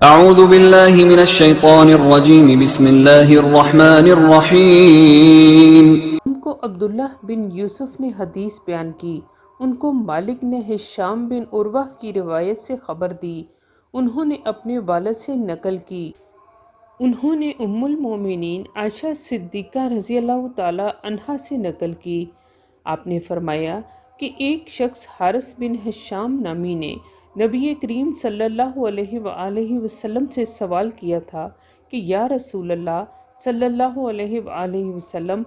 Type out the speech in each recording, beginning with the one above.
اعوذ باللہ من الشیطان الرجیم بسم اللہ الرحمن الرحیم۔ ان کو عبداللہ بن یوسف نے حدیث بیان کی، ان کو مالک نے ہشام بن عروہ کی روایت سے خبر دی، انہوں نے اپنے والد سے نقل کی، انہوں نے ام المومنین عائشہ صدیقہ رضی اللہ تعالی عنہا سے نقل کی۔ آپ نے فرمایا کہ ایک شخص حارث بن ہشام نامی نے نبی کریم صلی اللہ علیہ وآلہ وسلم سے سوال کیا تھا کہ یا رسول اللہ صلی اللہ علیہ وآلہ وسلم،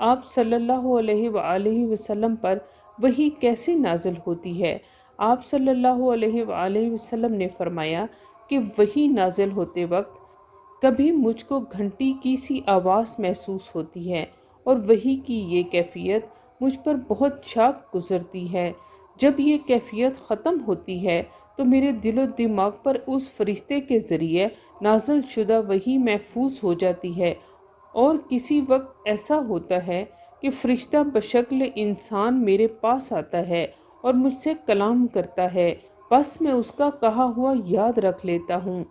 آپ صلی اللہ علیہ وآلہ وسلم پر وحی کیسے نازل ہوتی ہے؟ آپ صلی اللہ علیہ وآلہ وسلم نے فرمایا کہ وحی نازل ہوتے وقت کبھی مجھ کو گھنٹی کی سی آواز محسوس ہوتی ہے اور وحی کی یہ کیفیت مجھ پر بہت چاک گزرتی ہے۔ جب یہ کیفیت ختم ہوتی ہے تو میرے دل و دماغ پر اس فرشتے کے ذریعے نازل شدہ وحی محفوظ ہو جاتی ہے، اور کسی وقت ایسا ہوتا ہے کہ فرشتہ بشکل انسان میرے پاس آتا ہے اور مجھ سے کلام کرتا ہے، بس میں اس کا کہا ہوا یاد رکھ لیتا ہوں۔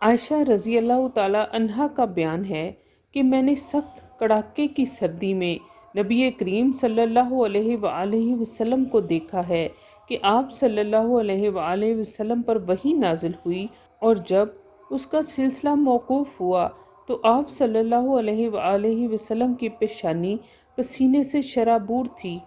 عائشہ رضی اللہ تعالی عنہا کا بیان ہے کہ میں نے سخت کڑاکے کی سردی میں نبی کریم صلی اللہ علیہ وآلہ وسلم کو دیکھا ہے کہ آپ صلی اللہ علیہ وآلہ وسلم پر وحی نازل ہوئی، اور جب اس کا سلسلہ موقوف ہوا تو آپ صلی اللہ علیہ وآلہ وسلم کی پیشانی پسینے سے شرابور تھی۔